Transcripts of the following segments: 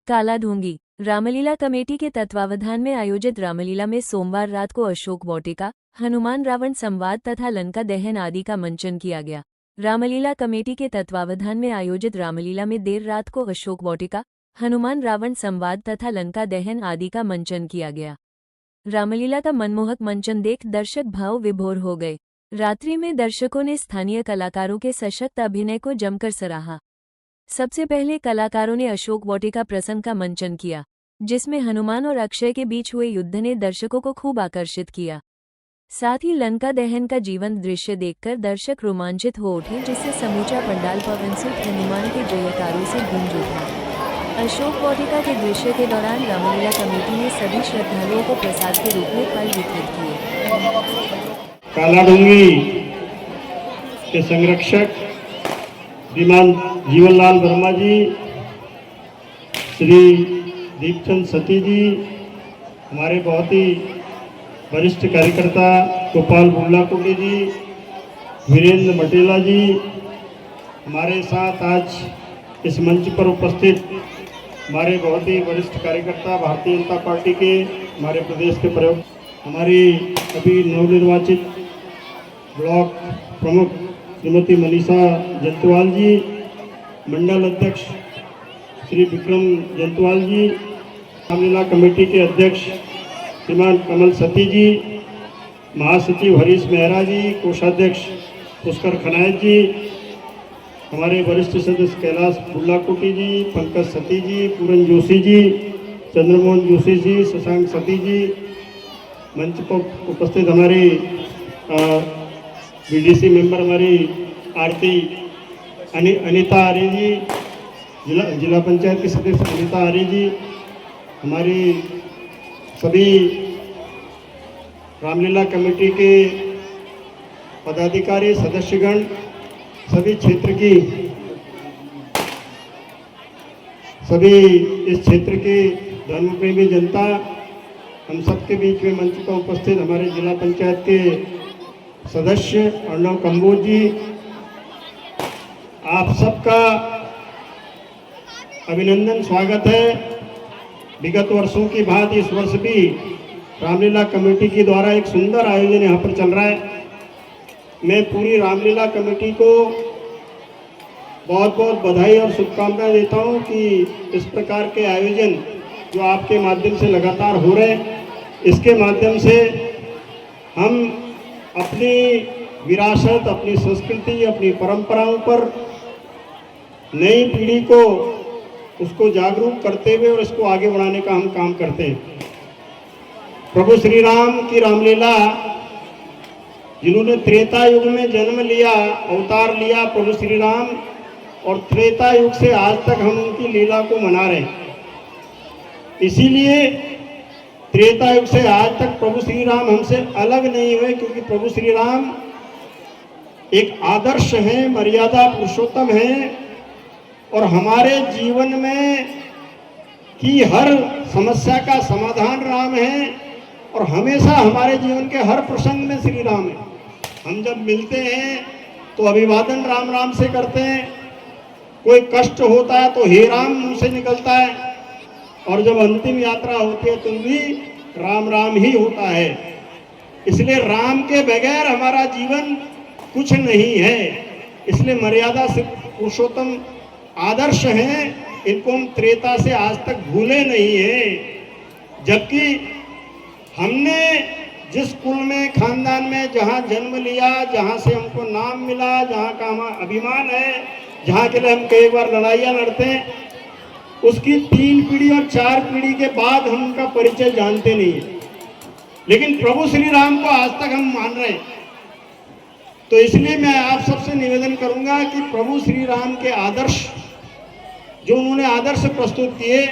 काला ढोंगी। रामलीला कमेटी के तत्वावधान में आयोजित रामलीला में सोमवार रात को अशोक वाटिका, हनुमान रावण संवाद तथा लंका दहन आदि का मंचन किया गया। रामलीला कमेटी के तत्वावधान में आयोजित रामलीला में देर रात को अशोक वाटिका, हनुमान रावण संवाद तथा लंका दहन आदि का मंचन किया गया। रामलीला का मनमोहक मंचन देख दर्शक भाव विभोर हो गए। रात्रि में दर्शकों ने स्थानीय कलाकारों के सशक्त अभिनय को जमकर सराहा। सबसे पहले कलाकारों ने अशोक वाटिका प्रसंग का मंचन किया, जिसमें हनुमान और अक्षय के बीच हुए युद्ध ने दर्शकों को खूब आकर्षित किया। साथ ही लंका दहन का जीवंत दृश्य देखकर दर्शक रोमांचित हो उठे, जिससे समूचा पंडाल पवनसुत हनुमान के जयकारों से गूंज उठा। अशोक वाटिका के दृश्य के दौरान रामलीला कमेटी ने सभी श्रद्धालुओं को प्रसाद के रूप में फल वितरित किए। काला ढोंगी के संरक्षक श्रीमान जीवनलाल वर्मा जी, श्री दीपचंद सती जी, हमारे बहुत ही वरिष्ठ कार्यकर्ता गोपाल बुल्लाकुंडी जी, वीरेंद्र मटेला जी, हमारे साथ आज इस मंच पर उपस्थित हमारे बहुत ही वरिष्ठ कार्यकर्ता भारतीय जनता पार्टी के हमारे प्रदेश के प्रयोग, हमारी अभी नवनिर्वाचित ब्लॉक प्रमुख श्रीमती मनीषा जंतवाल जी, मंडल अध्यक्ष श्री विक्रम जंतवाल जी, रामलीला कमेटी के अध्यक्ष श्रीमान कमल सती जी, महासचिव हरीश मेहरा जी, कोषाध्यक्ष पुष्कर खनायत जी, हमारे वरिष्ठ सदस्य कैलाश बुल्लाकुटी जी, पंकज सती जी, पूरन जोशी जी, चंद्रमोहन जोशी जी, शशांक सती जी, मंच पर उपस्थित हमारी बीडीसी मेंबर हमारी आरती अनीता आर्य जी, जिला पंचायत के सदस्य अनीता आर्य जी, हमारी सभी रामलीला कमेटी के पदाधिकारी सदस्यगण, सभी क्षेत्र की सभी इस क्षेत्र की धर्मप्रेमी जनता, हम सबके बीच में मंच पर उपस्थित हमारे जिला पंचायत के सदस्य अर्णव कंबोज जी, आप सबका अभिनंदन, स्वागत है। विगत वर्षों की भांति इस वर्ष भी रामलीला कमेटी के द्वारा एक सुंदर आयोजन यहाँ पर चल रहा है। मैं पूरी रामलीला कमेटी को बहुत बहुत बधाई और शुभकामनाएं देता हूँ कि इस प्रकार के आयोजन जो आपके माध्यम से लगातार हो रहे हैं, इसके माध्यम से हम अपनी विरासत, अपनी संस्कृति, अपनी परंपराओं पर नई पीढ़ी को उसको जागरूक करते हुए और इसको आगे बढ़ाने का हम काम करते हैं। प्रभु श्री राम की रामलीला, जिन्होंने त्रेता युग में जन्म लिया, अवतार लिया प्रभु श्री राम, और त्रेता युग से आज तक हम उनकी लीला को मना रहे हैं। इसीलिए त्रेता युग से आज तक प्रभु श्री राम हमसे अलग नहीं हुए, क्योंकि प्रभु श्री राम एक आदर्श हैं, मर्यादा पुरुषोत्तम हैं, और हमारे जीवन में की हर समस्या का समाधान राम है, और हमेशा हमारे जीवन के हर प्रसंग में श्री राम है। हम जब मिलते हैं तो अभिवादन राम राम से करते हैं, कोई कष्ट होता है तो हे राम मुंह से निकलता है, और जब अंतिम यात्रा होती है तो भी राम राम ही होता है। इसलिए राम के बगैर हमारा जीवन कुछ नहीं है। इसलिए मर्यादा से पुरुषोत्तम आदर्श हैं, इनको हम त्रेता से आज तक भूले नहीं हैं। जबकि हमने जिस कुल में, खानदान में जहाँ जन्म लिया, जहाँ से हमको नाम मिला, जहाँ का हमारा अभिमान है, जहाँ के लिए हम कई बार लड़ाइयाँ लड़ते हैं, उसकी 3 पीढ़ी और 4 पीढ़ी के बाद हम उनका परिचय जानते नहीं है। लेकिन प्रभु श्री राम को आज तक हम मान रहे हैं। तो इसलिए मैं आप सबसे निवेदन करूंगा कि प्रभु श्री राम के आदर्श, जो उन्होंने आदर्श प्रस्तुत किए,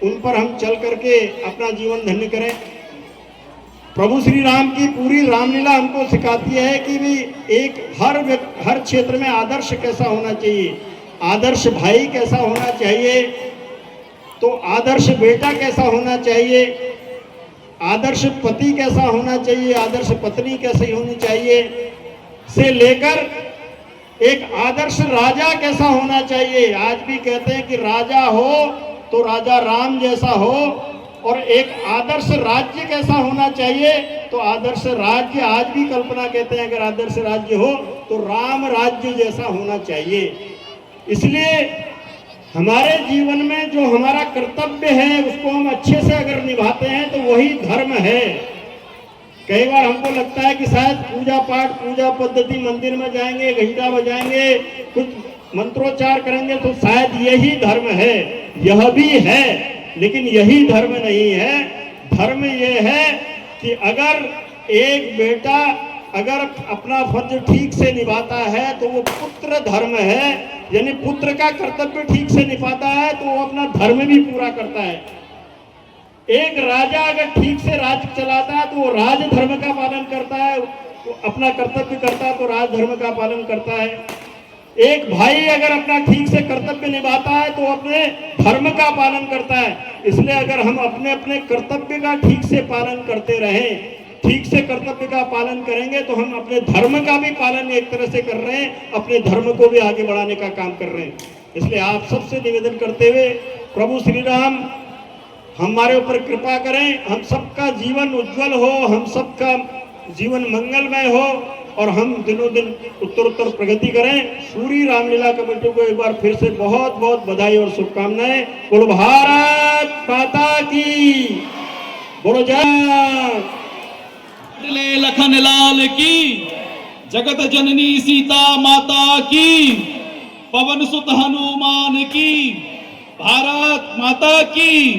उन पर हम चल करके अपना जीवन धन्य करें। प्रभु श्री राम की पूरी रामलीला हमको सिखाती है कि भी एक हर क्षेत्र में आदर्श कैसा होना चाहिए, आदर्श भाई कैसा होना चाहिए, तो आदर्श बेटा कैसा होना चाहिए, आदर्श पति कैसा होना चाहिए, आदर्श पत्नी कैसी होनी चाहिए, से लेकर एक आदर्श राजा कैसा होना चाहिए। आज भी कहते हैं कि राजा हो तो राजा राम जैसा हो, और एक आदर्श राज्य कैसा होना चाहिए, तो आदर्श राज्य आज भी कल्पना कहते हैं, अगर आदर्श राज्य हो तो राम राज्य जैसा होना चाहिए। इसलिए हमारे जीवन में जो हमारा कर्तव्य है उसको हम अच्छे से अगर निभाते हैं तो वही धर्म है। कई बार हमको लगता है कि शायद पूजा पाठ, पूजा पद्धति, मंदिर में जाएंगे, घंटा बजाएंगे, कुछ मंत्रोच्चार करेंगे तो शायद यही धर्म है। यह भी है, लेकिन यही धर्म नहीं है। धर्म यह है कि अगर एक बेटा अगर अपना फर्ज ठीक से निभाता है तो वो पुत्र धर्म है, यानी पुत्र का कर्तव्य ठीक से निभाता है तो वो अपना धर्म भी पूरा करता है। एक राजा अगर ठीक से राज्य चलाता है तो वो राज धर्म का पालन करता है, तो अपना कर्तव्य करता है तो राज धर्म का पालन करता है। एक भाई अगर अपना ठीक से कर्तव्य निभाता है तो अपने धर्म का पालन करता है। इसलिए अगर हम अपने अपने कर्तव्य का ठीक से पालन करते रहें, ठीक से कर्तव्य का पालन करेंगे तो हम अपने धर्म का भी पालन एक तरह से कर रहे हैं, अपने धर्म को भी आगे बढ़ाने का काम कर रहे हैं। इसलिए आप सबसे निवेदन करते हुए प्रभु श्री राम हमारे ऊपर कृपा करें, हम सबका जीवन उज्जवल हो, हम सबका जीवन मंगलमय हो और हम दिनों दिन उत्तरोत्तर प्रगति करें। सूरी रामलीला कमेटी को एक बार फिर से बहुत बहुत बधाई और शुभकामनाएं। बोलो भारत माता की, बोलो जय लखन लाल की, जगत जननी सीता माता की, पवन सुत हनुमान की, भारत माता की,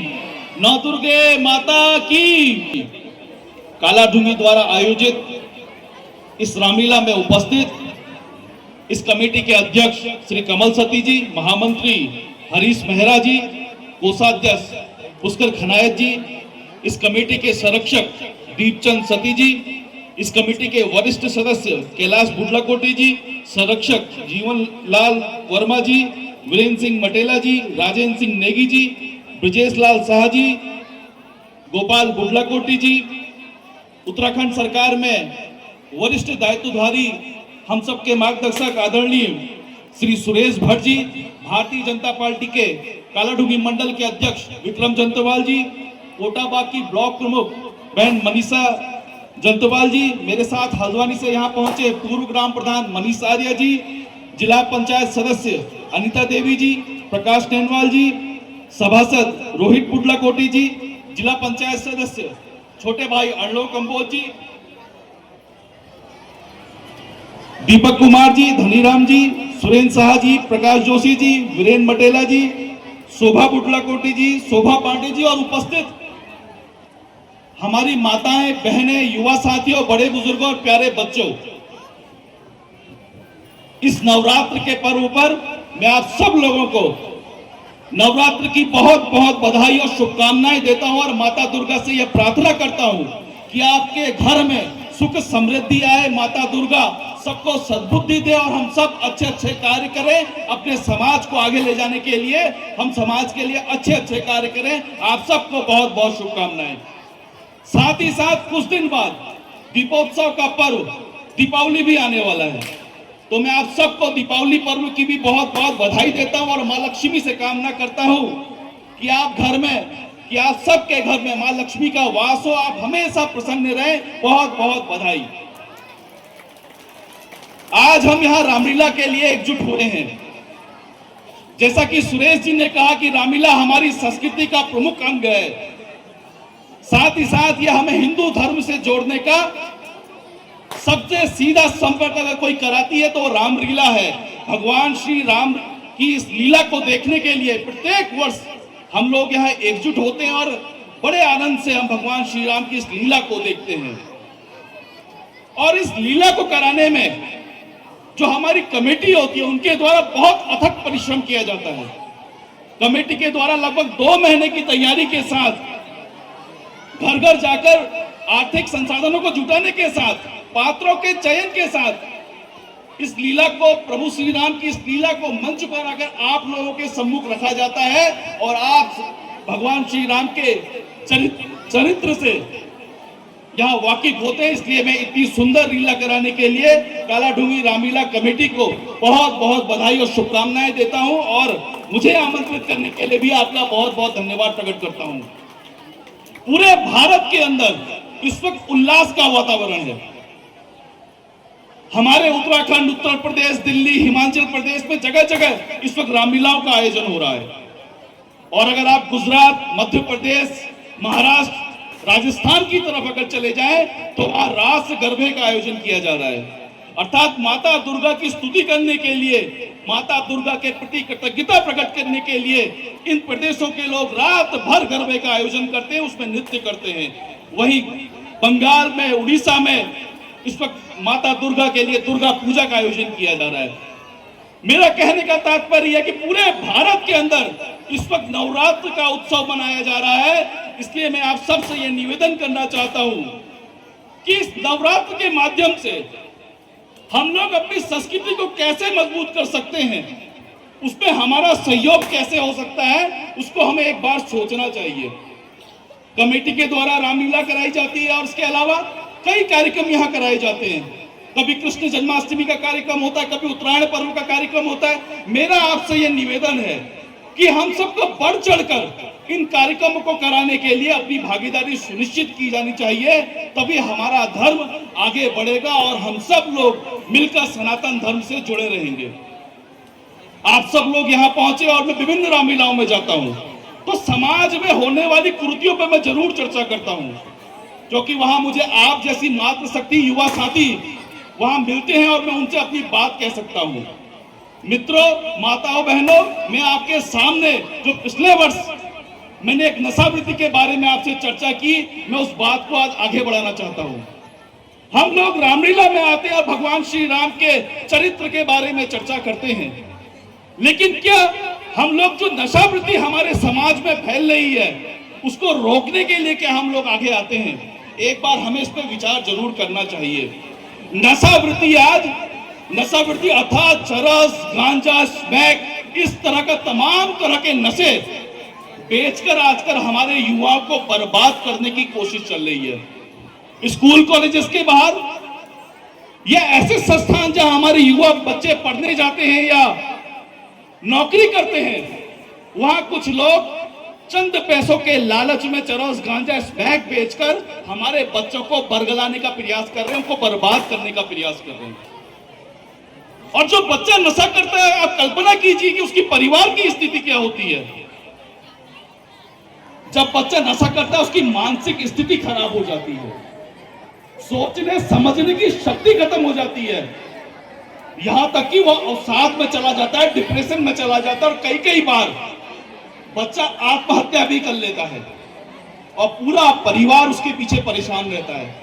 नौ दुर्गे माता की। कालाढूंगी द्वारा आयोजित इस रामलीला में उपस्थित इस कमेटी के अध्यक्ष श्री कमल सती जी, महामंत्री हरीश मेहरा जी, कोषाध्यक्ष पुष्कर खनायत जी, इस कमेटी के संरक्षक दीपचंद सती जी, इस कमेटी के वरिष्ठ सदस्य कैलाश बुडलाकोटी जी, संरक्षक जीवन लाल वर्मा जी, वीरेंद्र सिंह मटेला जी, राजेंद्र सिंह नेगी जी, ब्रजेश लाल शाह जी, गोपाल बुडलाकोटी जी, उत्तराखंड सरकार में वरिष्ठ दायित्वधारी हम सबके मार्गदर्शक आदरणीय श्री सुरेश भट्ट जी, भारतीय जनता पार्टी के कालाढूंगी मंडल के अध्यक्ष विक्रम जंतवाल जी, कोटाबाग की ब्लॉक प्रमुख बहन मनीषा जंतवाल जी, मेरे साथ हल्द्वानी से यहाँ पहुंचे पूर्व ग्राम प्रधान मनीष आर्य जी, जिला पंचायत सदस्य अनिता देवी जी, प्रकाश टेनवाल जी, सभासद रोहित बुडलाकोटी जी, जिला पंचायत सदस्य छोटे भाई अर्णव कंबोज जी, दीपक कुमार जी, धनीराम जी, सुरेंद्र शाह जी, प्रकाश जोशी जी, वीरेंद्र मटेला जी, शोभा बुडलाकोटी जी, शोभा पांडे जी और उपस्थित हमारी माताएं, बहनें, युवा साथियों, बड़े बुजुर्गों और प्यारे बच्चों, इस नवरात्र के पर्व पर मैं आप सब लोगों को नवरात्र की बहुत बहुत बधाई और शुभकामनाएं देता हूं और माता दुर्गा से यह प्रार्थना करता हूं कि आपके घर में सुख समृद्धि आए, माता दुर्गा सबको सद्बुद्धि दे और हम सब अच्छे अच्छे कार्य करें, अपने समाज को आगे ले जाने के लिए हम समाज के लिए अच्छे अच्छे कार्य करें। आप सबको बहुत बहुत शुभकामनाएं। साथ ही साथ कुछ दिन बाद दीपोत्सव का पर्व दीपावली भी आने वाला है, तो मैं आप सबको दीपावली पर्व की भी बहुत बहुत बधाई देता हूं और मां लक्ष्मी से कामना करता हूं कि आप घर में, कि आप सबके घर में मां लक्ष्मी का वास हो, आप हमेशा प्रसन्न रहें। बहुत बहुत बधाई। आज हम यहाँ रामलीला के लिए एकजुट हुए हैं। जैसा कि सुरेश जी ने कहा कि रामलीला हमारी संस्कृति का प्रमुख अंग है, साथ ही साथ यह हमें हिंदू धर्म से जोड़ने का सबसे सीधा संपर्क अगर कोई कराती है तो रामलीला है। भगवान श्री राम की इस लीला को देखने के लिए प्रत्येक वर्ष हम लोग यहाँ एकजुट होते हैं और बड़े आनंद से हम भगवान श्री राम की इस लीला को देखते हैं। और इस लीला को कराने में जो हमारी कमेटी होती है उनके द्वारा बहुत अथक परिश्रम किया जाता है। कमेटी के द्वारा लगभग 2 महीने की तैयारी के साथ, घर घर जाकर आर्थिक संसाधनों को जुटाने के साथ, पात्रों के चयन के साथ इस लीला को, प्रभु श्री राम की इस लीला को मंच पर आकर आप लोगों के सम्मुख रखा जाता है और आप भगवान श्री राम के चरित्र से यहाँ वाकिफ होते हैं। इसलिए मैं इतनी सुंदर लीला कराने के लिए कालाढूंगी रामलीला कमेटी को बहुत बहुत बधाई और शुभकामनाएं देता हूं और मुझे आमंत्रित करने के लिए भी आपका बहुत बहुत धन्यवाद प्रकट करता हूं। पूरे भारत के अंदर इस वक्त उल्लास का वातावरण है। हमारे उत्तराखंड, उत्तर प्रदेश, दिल्ली, हिमाचल प्रदेश में जगह जगह इस वक्त रामलीलाओं का आयोजन हो रहा है। और अगर आप गुजरात, मध्य प्रदेश, महाराष्ट्र, राजस्थान की तरफ अगर चले जाएं तो वहां रास गरबे का आयोजन किया जा रहा है। अर्थात माता दुर्गा की स्तुति करने के लिए, माता दुर्गा के प्रति कृतज्ञता प्रकट करने के लिए इन प्रदेशों के लोग रात भर गरबे का आयोजन करते हैं, उसमें नृत्य करते हैं। वहीं बंगाल में, उड़ीसा में इस वक्त माता दुर्गा के लिए दुर्गा पूजा का आयोजन किया जा रहा है। मेरा कहने का तात्पर्य है कि पूरे भारत के अंदर इस वक्त नवरात्र का उत्सव मनाया जा रहा है। इसलिए मैं आप सबसे यह निवेदन करना चाहता हूं कि इस नवरात्र के माध्यम से हम लोग अपनी संस्कृति को कैसे मजबूत कर सकते हैं, उसमें हमारा सहयोग कैसे हो सकता है, उसको हमें एक बार सोचना चाहिए। कमेटी के द्वारा रामलीला कराई जाती है और इसके अलावा कई कार्यक्रम यहाँ कराए जाते हैं। कभी कृष्ण जन्माष्टमी का कार्यक्रम होता है, कभी उत्तरायण पर्व का कार्यक्रम होता है। मेरा आपसे यह निवेदन है कि हम सबको बढ़ चढ़कर इन कार्यक्रमों को कराने के लिए अपनी भागीदारी सुनिश्चित की जानी चाहिए, तभी हमारा धर्म आगे बढ़ेगा और हम सब लोग मिलकर सनातन धर्म से जुड़े रहेंगे। आप सब लोग यहाँ पहुंचे और मैं विभिन्न रामलीलाओं में जाता हूँ तो समाज में होने वाली कुरीतियों पर मैं जरूर चर्चा करता हूँ, क्योंकि वहां मुझे आप जैसी मातृशक्ति युवा साथी वहां मिलते हैं और मैं उनसे अपनी बात कह सकता हूं। मित्रों, माताओं, बहनों, मैं आपके सामने जो पिछले वर्ष मैंने एक नशावृत्ति के बारे में आपसे चर्चा की, मैं उस बात को आज आगे बढ़ाना चाहता हूं। हम लोग रामलीला में आते हैं और भगवान श्री राम के चरित्र के बारे में चर्चा करते हैं, लेकिन क्या हम लोग जो नशावृत्ति हमारे समाज में फैल रही है उसको रोकने के लिए क्या हम लोग आगे आते हैं? एक बार हमें इस पर विचार जरूर करना चाहिए। नशावृत्ति अर्थात चरस, गांजा, स्मैक, इस तरह का तमाम तरह के नशे बेचकर आजकल हमारे युवाओं को बर्बाद करने की कोशिश चल रही है। स्कूल कॉलेजेस के बाहर या ऐसे संस्थान जहां हमारे युवा बच्चे पढ़ने जाते हैं या नौकरी करते हैं, वहां कुछ लोग चंद पैसों के लालच में चरस, गांजा, स्मैक बेचकर हमारे बच्चों को बरगलाने का प्रयास कर रहे हैं, उनको बर्बाद करने का प्रयास कर रहे हैं। और जो बच्चा नशा करता है, आप कल्पना कीजिए कि उसकी परिवार की स्थिति क्या होती है। जब बच्चा नशा करता है उसकी मानसिक स्थिति खराब हो जाती है, सोचने समझने की शक्ति खत्म हो जाती है, यहां तक कि वह अवसाद में चला जाता है, डिप्रेशन में चला जाता है और कई कई बार बच्चा आत्महत्या भी कर लेता है और पूरा परिवार उसके पीछे परेशान रहता है।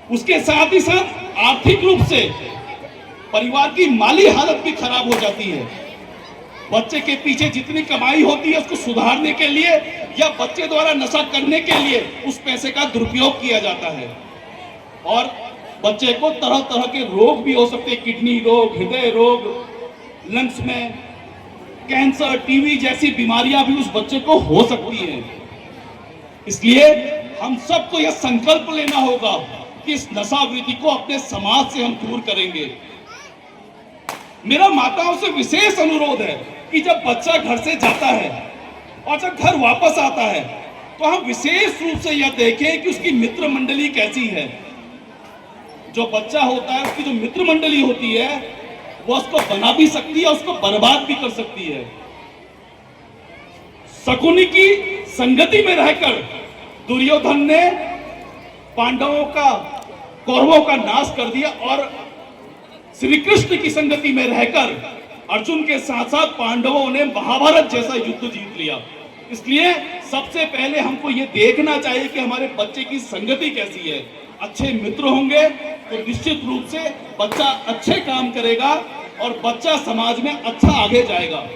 उसके साथ ही साथ आर्थिक रूप से परिवार की माली हालत भी खराब हो जाती है। बच्चे के पीछे जितनी कमाई होती है उसको सुधारने के लिए या बच्चे द्वारा नशा करने के लिए उस पैसे का दुरुपयोग किया जाता है और बच्चे को तरह तरह के रोग भी हो सकते हैं, किडनी रोग, हृदय रोग, लंग्स में कैंसर, टीबी जैसी बीमारियां भी उस बच्चे को हो सकती हैं। इसलिए हम सबको यह संकल्प लेना होगा कि इस नशावृत्ति को अपने समाज से हम दूर करेंगे। मेरा माताओं से विशेष अनुरोध है कि जब बच्चा घर से जाता है और जब घर वापस आता है तो हम विशेष रूप से यह देखें कि उसकी मित्र मंडली कैसी है। जो बच्चा होता है उसकी जो मित्र मंडली होती है वो उसको बना भी सकती है, उसको बर्बाद भी कर सकती है। शकुनी की संगति में रहकर दुर्योधन ने पांडवों का, कौरवों का नाश कर दिया और श्री कृष्ण की संगति में रहकर अर्जुन के साथ साथ पांडवों ने महाभारत जैसा युद्ध जीत लिया। इसलिए सबसे पहले हमको ये देखना चाहिए कि हमारे बच्चे की संगति कैसी है। अच्छे मित्र होंगे तो निश्चित रूप से बच्चा अच्छे काम करेगा और बच्चा समाज में अच्छा आगे जाएगा।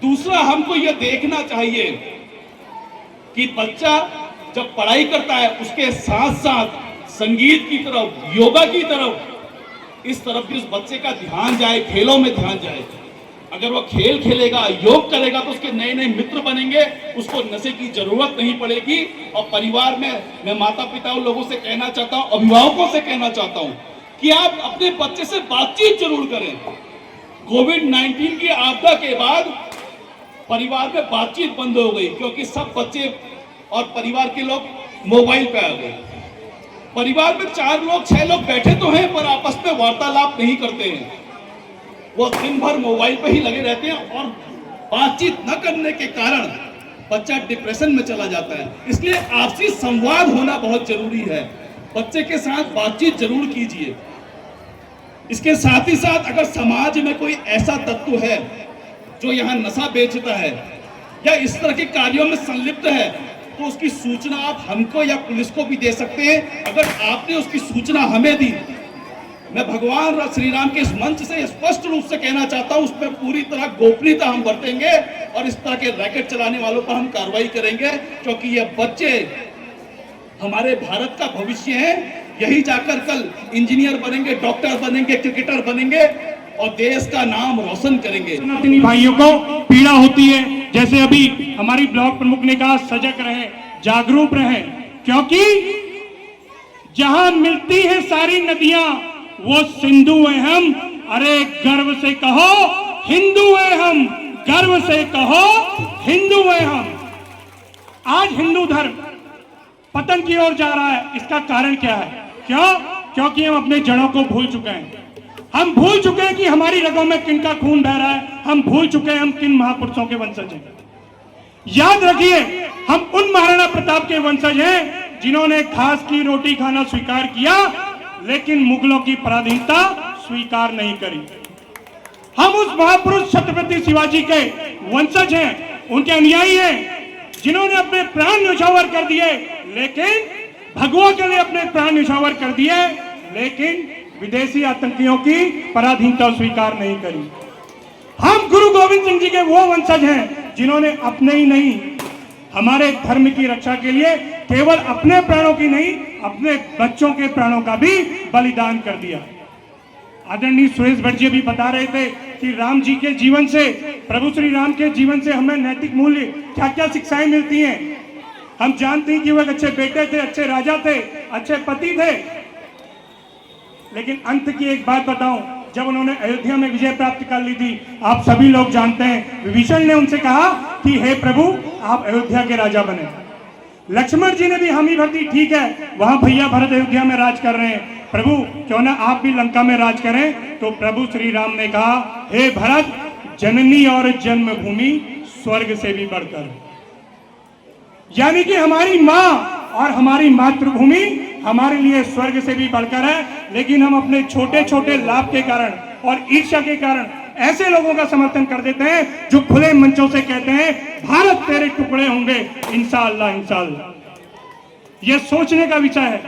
दूसरा, हमको यह देखना चाहिए कि बच्चा जब पढ़ाई करता है उसके साथ साथ संगीत की तरफ, योगा की तरफ, इस तरफ भी उस बच्चे का ध्यान जाए, खेलों में ध्यान जाए। अगर वो खेल खेलेगा, योग करेगा तो उसके नए नए मित्र बनेंगे, उसको नशे की जरूरत नहीं पड़ेगी। और परिवार में मैं माता पिता लोगों से कहना चाहता हूँ, अभिभावकों से कहना चाहता हूँ कि आप अपने बच्चे से बातचीत जरूर करें। कोविड-19 की आपदा के बाद परिवार में बातचीत बंद हो गई, क्योंकि सब बच्चे और परिवार के लोग मोबाइल पे आ गए। परिवार में 4 लोग 6 लोग बैठे तो हैं, पर आपस में वार्तालाप नहीं करते हैं। वो दिन भर मोबाइल पे ही लगे रहते हैं और बातचीत न करने के कारण बच्चा डिप्रेशन में चला जाता है। इसलिए आपसी संवाद होना बहुत जरूरी है। बच्चे के साथ बातचीत जरूर कीजिए। इसके साथ ही साथ अगर समाज में कोई ऐसा तत्व है जो यहाँ नशा बेचता है या इस तरह के कार्यों में संलिप्त है, तो उसकी सूचना आप हमको या पुलिस को भी दे सकते हैं। अगर आपने उसकी सूचना हमें दी, मैं भगवान श्री राम के इस मंच से स्पष्ट रूप से कहना चाहता हूं, उसमें पूरी तरह गोपनीयता हम बरतेंगे और इस तरह के रैकेट चलाने वालों पर हम कार्रवाई करेंगे, क्योंकि ये बच्चे हमारे भारत का भविष्य है। यही जाकर कल इंजीनियर बनेंगे, डॉक्टर बनेंगे, क्रिकेटर बनेंगे और देश का नाम रोशन करेंगे। सनातनी भाइयों को पीड़ा होती है, जैसे अभी हमारी ब्लॉक प्रमुख ने कहा, सजग रहे, जागरूक रहे, क्योंकि जहां मिलती है सारी नदियां वो सिंधु है हम। अरे गर्व से कहो हिंदू है हम, गर्व से कहो हिंदू है हम। आज हिंदू धर्म पतन की ओर जा रहा है। इसका कारण क्या है? क्यों? क्योंकि हम अपने जड़ों को भूल चुके हैं। हम भूल चुके हैं कि हमारी रगों में किन का खून बह रहा है। हम भूल चुके हैं हम किन महापुरुषों के वंशज हैं। याद रखिए, हम उन महाराणा प्रताप के वंशज हैं जिन्होंने घास की रोटी खाना स्वीकार किया, लेकिन मुगलों की पराधीनता स्वीकार नहीं करी। हम उस महापुरुष छत्रपति शिवाजी के वंशज हैं, उनके अनुयायी हैं, जिन्होंने अपने प्राण न्यौछावर कर दिए, लेकिन भगवा के लिए अपने प्राण न्यौछावर कर दिए, लेकिन विदेशी आतंकियों की पराधीनता स्वीकार नहीं करी। हम गुरु गोविंद सिंह जी के वो वंशज हैं जिन्होंने अपने ही नहीं, हमारे धर्म की रक्षा के लिए केवल अपने प्राणों की नहीं, अपने बच्चों के प्राणों का भी बलिदान कर दिया। आदरणीय सुरेश भट्ट जी भी बता रहे थे कि राम जी के जीवन से, प्रभु श्री राम के जीवन से हमें नैतिक मूल्य क्या क्या शिक्षाएं मिलती हैं। हम जानते हैं कि वह अच्छे बेटे थे, अच्छे राजा थे, अच्छे पति थे, लेकिन अंत की एक बात बताऊं, जब उन्होंने अयोध्या में विजय प्राप्त कर ली थी, आप सभी लोग जानते हैं, विभीषण ने उनसे कहा कि हे प्रभु आप अयोध्या के राजा बने। लक्ष्मण जी ने भी हामी भर दी, ठीक है वहां भैया भरत अयोध्या में राज कर रहे हैं, प्रभु क्यों ना आप भी लंका में राज करें। तो प्रभु श्री राम ने कहा, हे भरत, जननी और जन्मभूमि स्वर्ग से भी बढ़कर। यानी कि हमारी माँ और हमारी मातृभूमि हमारे लिए स्वर्ग से भी बढ़कर है, लेकिन हम अपने छोटे छोटे लाभ के कारण और ईर्ष्या के कारण ऐसे लोगों का समर्थन कर देते हैं जो खुले मंचों से कहते हैं भारत तेरे टुकड़े होंगे इंशाअल्लाह इंशाअल्लाह। यह सोचने का विषय है,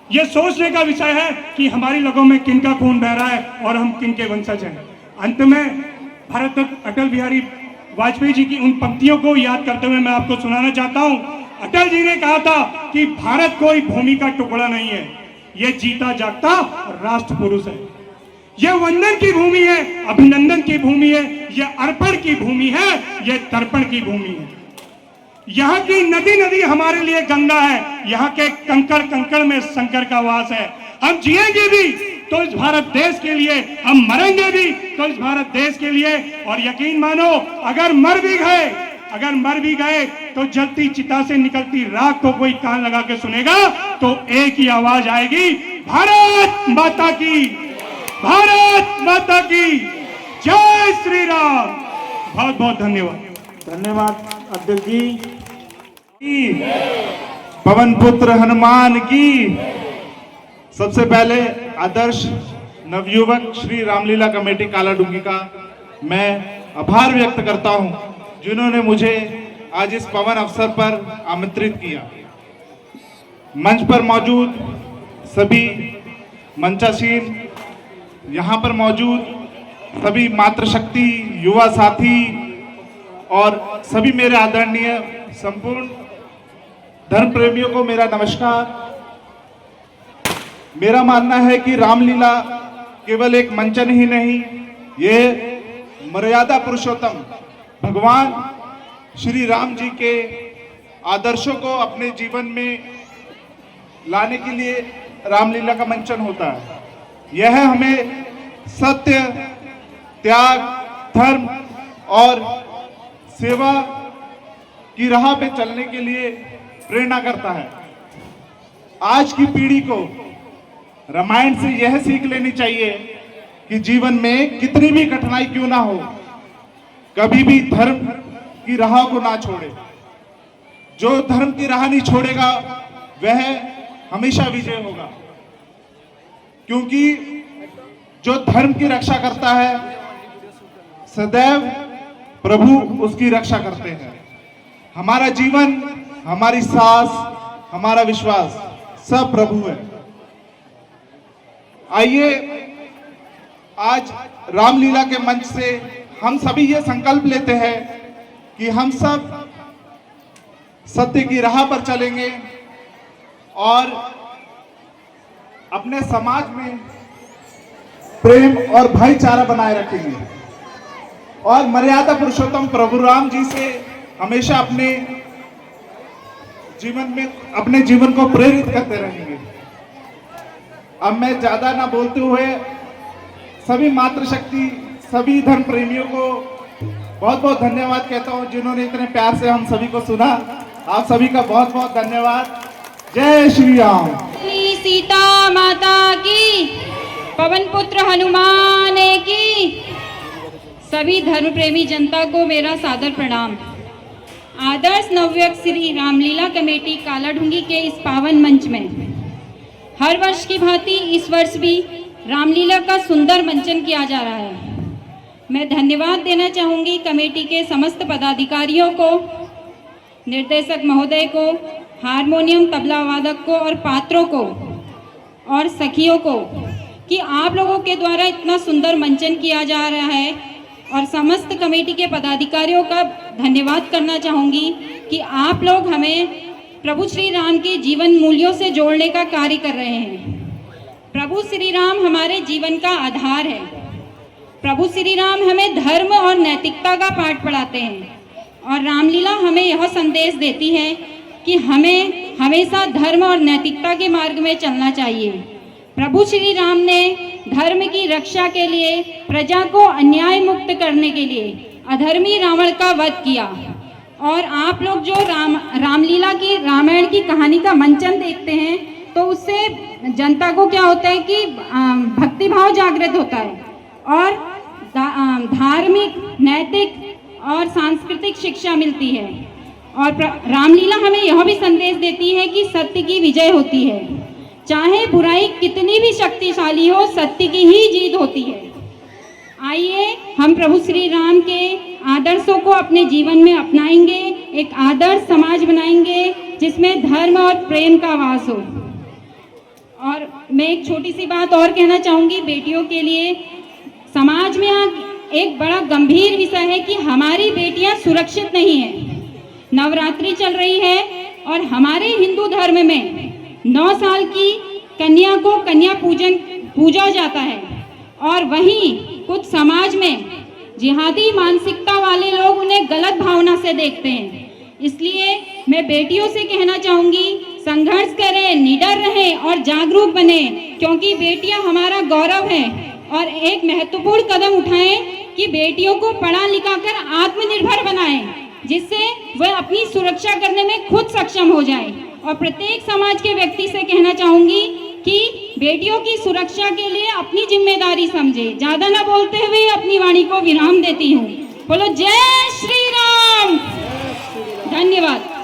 यह सोचने का विषय है कि हमारी लोगों में किन का खून बह रहा है और हम किन के वंशज हैं। अंत में भारत रत्न अटल बिहारी वाजपेयी जी की उन पंक्तियों को याद करते हुए मैं आपको सुनाना चाहता हूं। अटल जी ने कहा था कि भारत कोई भूमि का टुकड़ा नहीं है, यह जीता जागता राष्ट्र पुरुष है। यह वंदन की भूमि है, अभिनंदन की भूमि है, यह अर्पण की भूमि है, यह तर्पण की भूमि है। यहाँ की नदी नदी हमारे लिए गंगा है, यहाँ के कंकड़ कंकड़ में शंकर का वास है। हम जिएंगे भी तो इस भारत देश के लिए, हम मरेंगे भी तो इस भारत देश के लिए। और यकीन मानो, अगर मर भी गए तो जलती चिता से निकलती राख को कोई कान लगा के सुनेगा तो एक ही आवाज आएगी, भारत माता की, भारत माता की जय श्री राम। बहुत बहुत धन्यवाद। धन्यवाद अध्यक्ष जी। पवन पुत्र हनुमान की। सबसे पहले आदर्श नवयुवक श्री रामलीला कमेटी कालाडूंगी का मैं आभार व्यक्त करता हूं, जिन्होंने मुझे आज इस पवन अवसर पर आमंत्रित किया। मंच पर मौजूद सभी मंचासीन, यहाँ पर मौजूद सभी मातृशक्ति युवा साथी और सभी मेरे आदरणीय संपूर्ण धर्म प्रेमियों को मेरा नमस्कार। मेरा मानना है कि रामलीला केवल एक मंचन ही नहीं, ये मर्यादा पुरुषोत्तम भगवान श्री राम जी के आदर्शों को अपने जीवन में लाने के लिए रामलीला का मंचन होता है। यह हमें सत्य, त्याग, धर्म और सेवा की राह पे चलने के लिए प्रेरणा करता है। आज की पीढ़ी को रामायण से यह सीख लेनी चाहिए कि जीवन में कितनी भी कठिनाई क्यों ना हो, कभी भी धर्म की राह को ना छोड़े। जो धर्म की राह नहीं छोड़ेगा वह हमेशा विजय होगा, क्योंकि जो धर्म की रक्षा करता है सदैव प्रभु उसकी रक्षा करते हैं। हमारा जीवन, हमारी सांस, हमारा विश्वास सब प्रभु है। आइए आज रामलीला के मंच से हम सभी ये संकल्प लेते हैं कि हम सब सत्य की राह पर चलेंगे और अपने समाज में प्रेम और भाईचारा बनाए रखेंगे और मर्यादा पुरुषोत्तम प्रभु राम जी से हमेशा अपने जीवन को प्रेरित करते रहेंगे। अब मैं ज्यादा ना बोलते हुए सभी मातृशक्ति, सभी धर्म प्रेमियों को बहुत बहुत धन्यवाद कहता हूं, जिन्होंने इतने प्यार से हम सभी को सुना। आप सभी का बहुत बहुत धन्यवाद। जय श्री राम। सीता माता की, पवन पुत्र हनुमान की। सभी धर्म प्रेमी जनता को मेरा सादर प्रणाम। आदर्श नवयुवक श्री रामलीला कमेटी कालाढूंगी के इस पावन मंच में हर वर्ष की भांति इस वर्ष भी रामलीला का सुंदर मंचन किया जा रहा है। मैं धन्यवाद देना चाहूँगी कमेटी के समस्त पदाधिकारियों को, निर्देशक महोदय को, हारमोनियम तबला वादक को और पात्रों को और सखियों को कि आप लोगों के द्वारा इतना सुंदर मंचन किया जा रहा है। और समस्त कमेटी के पदाधिकारियों का धन्यवाद करना चाहूँगी कि आप लोग हमें प्रभु श्री राम के जीवन मूल्यों से जोड़ने का कार्य कर रहे हैं। प्रभु श्री राम हमारे जीवन का आधार है। प्रभु श्री राम हमें धर्म और नैतिकता का पाठ पढ़ाते हैं और रामलीला हमें यह संदेश देती है कि हमें हमेशा धर्म और नैतिकता के मार्ग में चलना चाहिए। प्रभु श्री राम ने धर्म की रक्षा के लिए, प्रजा को अन्याय मुक्त करने के लिए अधर्मी रावण का वध किया। और आप लोग जो रामलीला की, रामायण की कहानी का मंचन देखते हैं तो उससे जनता को क्या होता है कि भक्ति भाव जागृत होता है और धार्मिक, नैतिक और सांस्कृतिक शिक्षा मिलती है। और रामलीला हमें यह भी संदेश देती है कि सत्य की विजय होती है। चाहे बुराई कितनी भी शक्तिशाली हो, सत्य की ही जीत होती है। आइए हम प्रभु श्री राम के आदर्शों को अपने जीवन में अपनाएंगे, एक आदर्श समाज बनाएंगे जिसमें धर्म और प्रेम का वास हो। और मैं एक छोटी सी बात और कहना चाहूँगी बेटियों के लिए। समाज में एक बड़ा गंभीर विषय है कि हमारी बेटियां सुरक्षित नहीं है। नवरात्रि चल रही है और हमारे हिंदू धर्म में 9 साल की कन्या को कन्या पूजा जाता है और वहीं कुछ समाज में जिहादी मानसिकता वाले लोग उन्हें गलत भावना से देखते हैं। इसलिए मैं बेटियों से कहना चाहूँगी, संघर्ष करें, निडर रहें और जागरूक बने, क्योंकि बेटियां हमारा गौरव है। और एक महत्वपूर्ण कदम उठाएं कि बेटियों को पढ़ा लिखा कर आत्मनिर्भर बनाएं, जिससे वह अपनी सुरक्षा करने में खुद सक्षम हो जाए। और प्रत्येक समाज के व्यक्ति से कहना चाहूँगी कि बेटियों की सुरक्षा के लिए अपनी जिम्मेदारी समझे। ज़्यादा ना बोलते हुए अपनी वाणी को विराम देती हूँ। बोलो जय श्री राम। धन्यवाद।